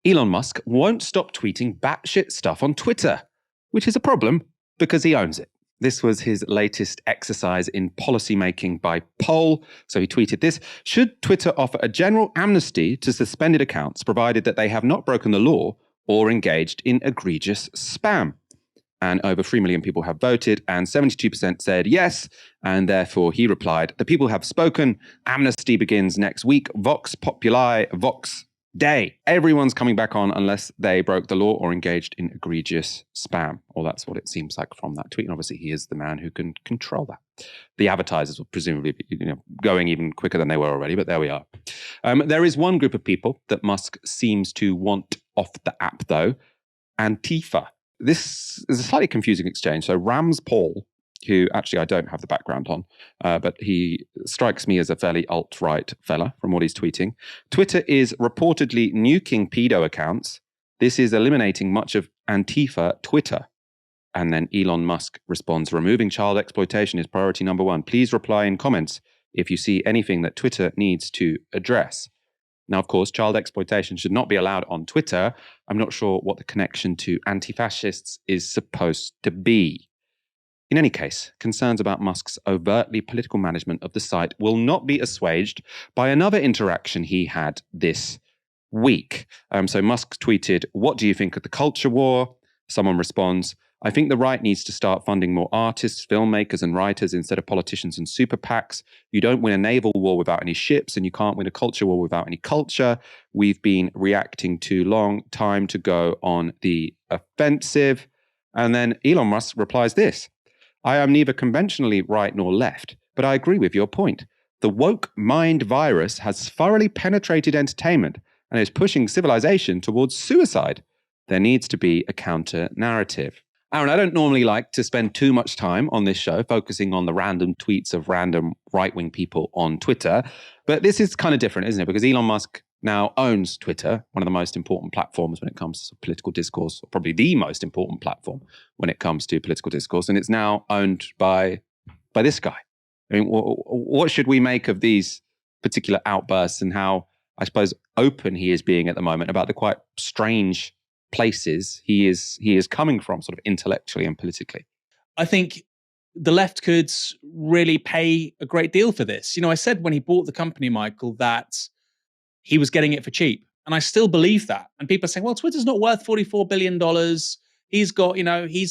Elon Musk won't stop tweeting batshit stuff on Twitter, which is a problem because he owns it. This was his latest exercise in policymaking by poll. So he tweeted this: should Twitter offer a general amnesty to suspended accounts provided that they have not broken the law or engaged in egregious spam? And over 3 million people have voted, and 72% said yes. And therefore, he replied, the people have spoken. Amnesty begins next week. Vox populi, Vox Day. Everyone's coming back on unless they broke the law or engaged in egregious spam. Or that's what it seems like from that tweet. And obviously, he is the man who can control that. The advertisers will presumably be going even quicker than they were already, but there we are. There is one group of people that Musk seems to want off the app, though: Antifa. This is a slightly confusing exchange. So Rams Paul, who actually I don't have the background on, but he strikes me as a fairly alt-right fella from what he's tweeting. Twitter is reportedly nuking pedo accounts. This is eliminating much of Antifa Twitter. And then Elon Musk responds, removing child exploitation is priority number one. Please reply in comments if you see anything that Twitter needs to address. Now, of course, child exploitation should not be allowed on Twitter. I'm not sure what the connection to anti-fascists is supposed to be. In any case, concerns about Musk's overtly political management of the site will not be assuaged by another interaction he had this week. So Musk tweeted, what do you think of the culture war? Someone responds, I think the right needs to start funding more artists, filmmakers, and writers instead of politicians and super PACs. You don't win a naval war without any ships, and you can't win a culture war without any culture. We've been reacting too long. Time to go on the offensive. And then Elon Musk replies this: I am neither conventionally right nor left, but I agree with your point. The woke mind virus has thoroughly penetrated entertainment and is pushing civilization towards suicide. There needs to be a counter narrative. Aaron, I don't normally like to spend too much time on this show focusing on the random tweets of random right-wing people on Twitter, but this is kind of different, isn't it? Because Elon Musk now owns Twitter, one of the most important platforms when it comes to political discourse, or probably the most important platform when it comes to political discourse, and it's now owned by this guy. I mean, what should we make of these particular outbursts and how, I suppose, open he is being at the moment about the quite strange places he is coming from, sort of intellectually and politically? I think the left could really pay a great deal for this. I said when he bought the company, Michael, that he was getting it for cheap. And I still believe that. And people are saying, well, Twitter's not worth $44 billion. He's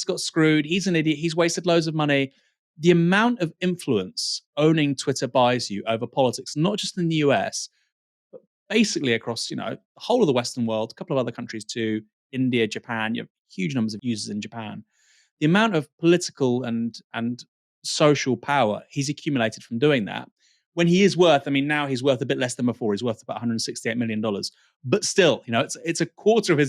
got screwed. He's an idiot. He's wasted loads of money. The amount of influence owning Twitter buys you over politics, not just in the US, but basically across, the whole of the Western world, a couple of other countries too, India, Japan. You have huge numbers of users in Japan. The amount of political and social power he's accumulated from doing that, when he is worth, now he's worth a bit less than before. He's worth about $168 million. But still, it's a quarter of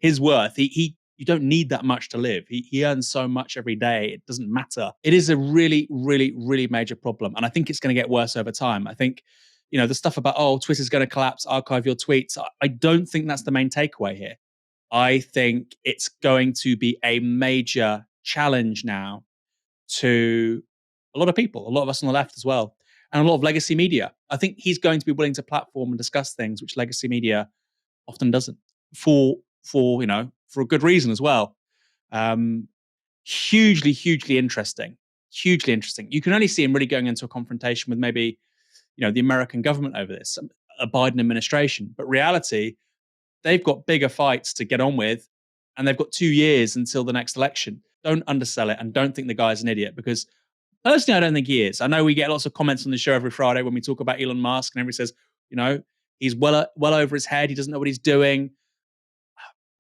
his worth. You don't need that much to live. He earns so much every day. It doesn't matter. It is a really, really, really major problem. And I think it's going to get worse over time. I think, the stuff about, Twitter's going to collapse, archive your tweets. I don't think that's the main takeaway here. I think it's going to be a major challenge now to a lot of people, a lot of us on the left as well, and a lot of legacy media. I think he's going to be willing to platform and discuss things which legacy media often doesn't, for a good reason as well. Hugely, hugely interesting. Hugely interesting. You can only see him really going into a confrontation with maybe, the American government over this, a Biden administration. But reality, they've got bigger fights to get on with, and they've got 2 years until the next election. Don't undersell it, and don't think the guy's an idiot, because personally, I don't think he is. I know we get lots of comments on the show every Friday when we talk about Elon Musk, and everybody says, he's well over his head. He doesn't know what he's doing.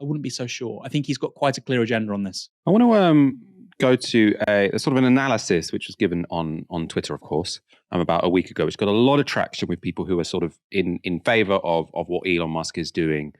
I wouldn't be so sure. I think he's got quite a clear agenda on this. I want to go to a sort of an analysis which was given on Twitter, of course, about a week ago, which got a lot of traction with people who are sort of in favor of what Elon Musk is doing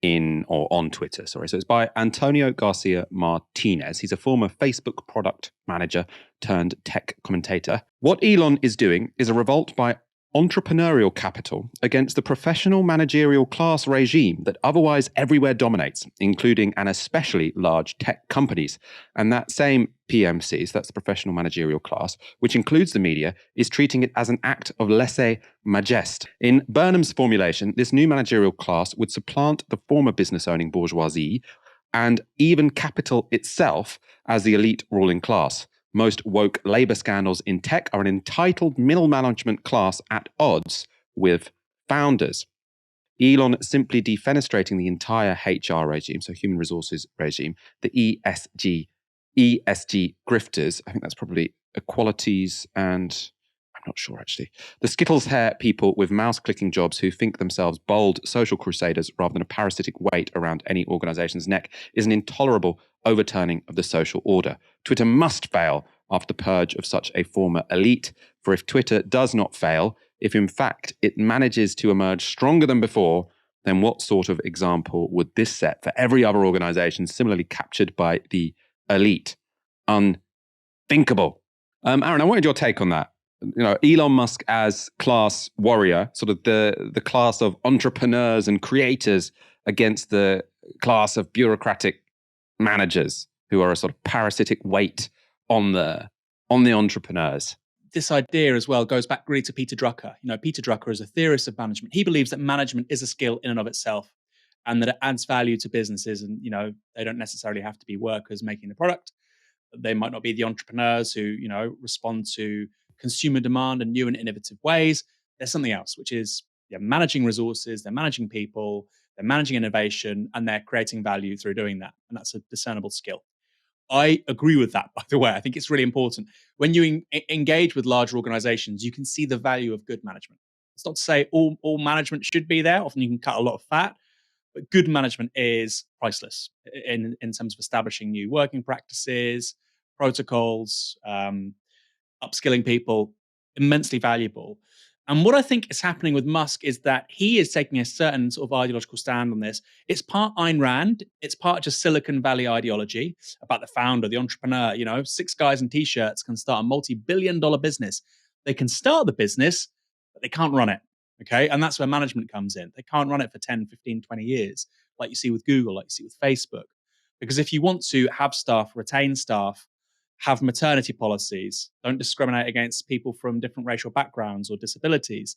on Twitter. So it's by Antonio Garcia Martinez. He's a former Facebook product manager turned tech commentator. What Elon is doing is a revolt by entrepreneurial capital against the professional managerial class regime that otherwise everywhere dominates, including and especially large tech companies. And that same PMCs, that's the professional managerial class, which includes the media, is treating it as an act of lèse-majesté. In Burnham's formulation, this new managerial class would supplant the former business-owning bourgeoisie and even capital itself as the elite ruling class. Most woke labor scandals in tech are an entitled middle management class at odds with founders. Elon simply defenestrating the entire HR regime, so human resources regime, the ESG grifters, I think that's probably equalities and I'm not sure actually. The Skittles hair people with mouse clicking jobs who think themselves bold social crusaders rather than a parasitic weight around any organization's neck is an intolerable overturning of the social order. Twitter must fail after the purge of such a former elite, for if Twitter does not fail, if in fact it manages to emerge stronger than before, then what sort of example would this set for every other organization similarly captured by the elite? Unthinkable. Aaron, I wanted your take on that. Elon Musk as class warrior, sort of the class of entrepreneurs and creators against the class of bureaucratic managers who are a sort of parasitic weight on the entrepreneurs. This idea as well goes back really to Peter Drucker. Peter Drucker is a theorist of management. He believes that management is a skill in and of itself and that it adds value to businesses. And, they don't necessarily have to be workers making the product. They might not be the entrepreneurs who, respond to consumer demand in new and innovative ways. There's something else, which is managing resources, they're managing people, they're managing innovation, and they're creating value through doing that. And that's a discernible skill. I agree with that, by the way. I think it's really important. When you engage with larger organizations, you can see the value of good management. It's not to say all management should be there. Often you can cut a lot of fat, but good management is priceless in terms of establishing new working practices, protocols, upskilling people, immensely valuable. And what I think is happening with Musk is that he is taking a certain sort of ideological stand on this. It's part Ayn Rand, it's part just Silicon Valley ideology about the founder, the entrepreneur. 6 guys in t-shirts can start a multi-billion-dollar business. They can start the business, but they can't run it. Okay. And that's where management comes in. They can't run it for 10, 15, 20 years, like you see with Google, like you see with Facebook. Because if you want to have staff, retain staff, have maternity policies, don't discriminate against people from different racial backgrounds or disabilities,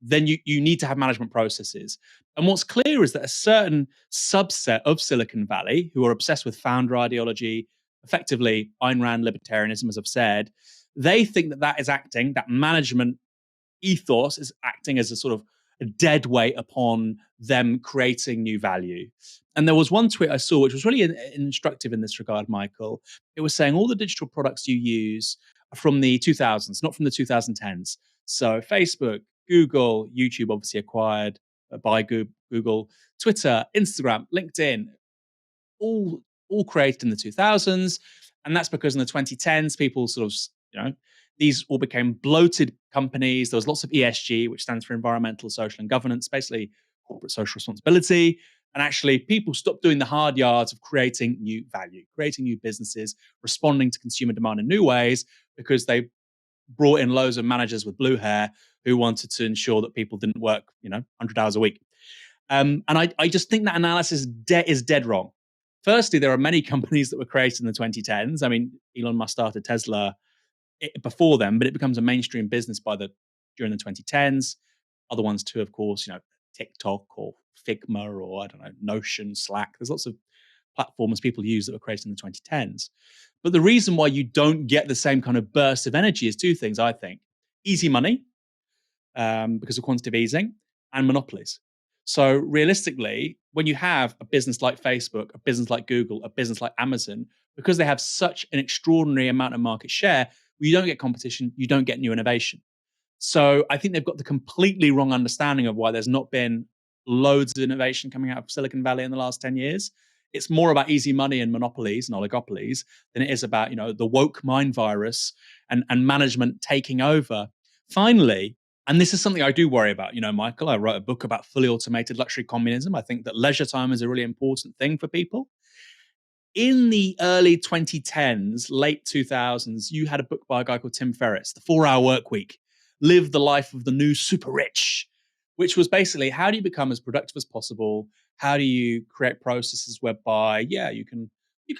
then you need to have management processes. And what's clear is that a certain subset of Silicon Valley who are obsessed with founder ideology, effectively Ayn Rand libertarianism, as I've said, they think that management ethos is acting as a sort of a dead weight upon them creating new value. And there was one tweet I saw which was really instructive in this regard, Michael. It was saying all the digital products you use are from the 2000s, not from the 2010s. So Facebook, Google, YouTube, obviously acquired by Google, Twitter, Instagram, LinkedIn, all created in the 2000s. And that's because in the 2010s, people sort of, these all became bloated companies. There was lots of ESG, which stands for environmental, social, and governance, basically corporate social responsibility. And actually, people stopped doing the hard yards of creating new value, creating new businesses, responding to consumer demand in new ways, because they brought in loads of managers with blue hair who wanted to ensure that people didn't work, 100 hours a week. And I just think that analysis is dead wrong. Firstly, there are many companies that were created in the 2010s. I mean, Elon Musk started Tesla before them, but it becomes a mainstream business during the 2010s. Other ones too, of course, TikTok or Figma or I don't know, Notion, Slack. There's lots of platforms people use that were created in the 2010s. But the reason why you don't get the same kind of burst of energy is two things, I think. Easy money, because of quantitative easing, and monopolies. So realistically, when you have a business like Facebook, a business like Google, a business like Amazon, because they have such an extraordinary amount of market share, you don't get competition, you don't get new innovation. So I think they've got the completely wrong understanding of why there's not been loads of innovation coming out of Silicon Valley in the last 10 years. It's more about easy money and monopolies and oligopolies than it is about, the woke mind virus and management taking over. Finally, and this is something I do worry about, Michael, I wrote a book about fully automated luxury communism. I think that leisure time is a really important thing for people. In the early 2010s, late 2000s, you had a book by a guy called Tim Ferriss, The 4-Hour Work Week. live the life of the new super rich, which was basically how do you become as productive as possible? How do you create processes whereby, you can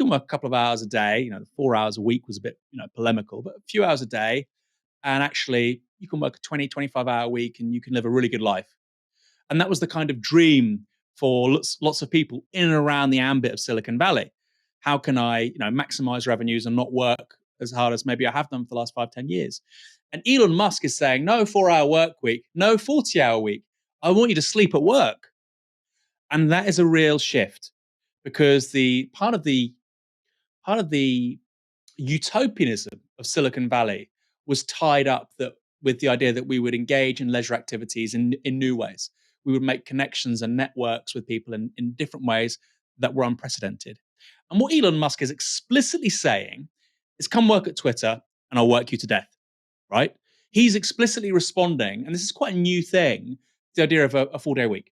work a couple of hours a day, 4 hours a week was a bit, polemical, but a few hours a day. And actually you can work a 20, 25-hour week and you can live a really good life. And that was the kind of dream for lots of people in and around the ambit of Silicon Valley. How can I, maximize revenues and not work as hard as maybe I have done for the last 5, 10 years? And Elon Musk is saying, no 4-hour work week, no 40-hour week. I want you to sleep at work. And that is a real shift because the part of the utopianism of Silicon Valley was tied up with the idea that we would engage in leisure activities in new ways. We would make connections and networks with people in different ways that were unprecedented. And what Elon Musk is explicitly saying is come work at Twitter and I'll work you to death, right? He's explicitly responding, and this is quite a new thing, the idea of a 4-day week,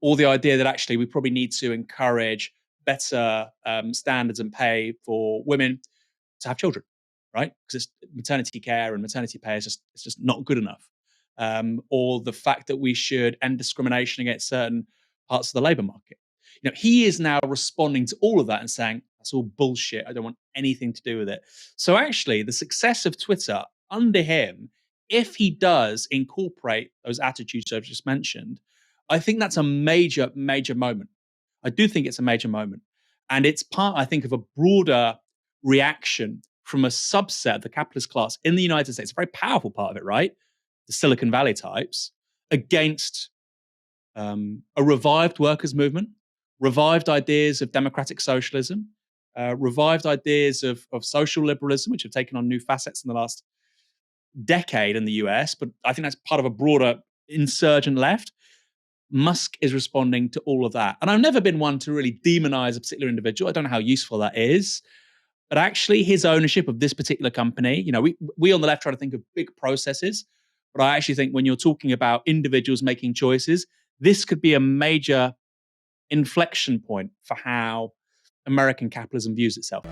or the idea that actually we probably need to encourage better standards and pay for women to have children, right? Because maternity care and maternity pay is just not good enough. Or the fact that we should end discrimination against certain parts of the labor market. He is now responding to all of that and saying, that's all bullshit. I don't want anything to do with it. So actually, the success of Twitter under him, if he does incorporate those attitudes I've just mentioned, I think that's a major, major moment. I do think it's a major moment. And it's part, I think, of a broader reaction from a subset of the capitalist class in the United States, a very powerful part of it, right? The Silicon Valley types, against a revived workers' movement, revived ideas of democratic socialism, revived ideas of social liberalism, which have taken on new facets in the last decade in the US. But I think that's part of a broader insurgent left. Musk is responding to all of that. And I've never been one to really demonize a particular individual. I don't know how useful that is. But actually, his ownership of this particular company, we on the left try to think of big processes. But I actually think when you're talking about individuals making choices, this could be a major inflection point for how American capitalism views itself.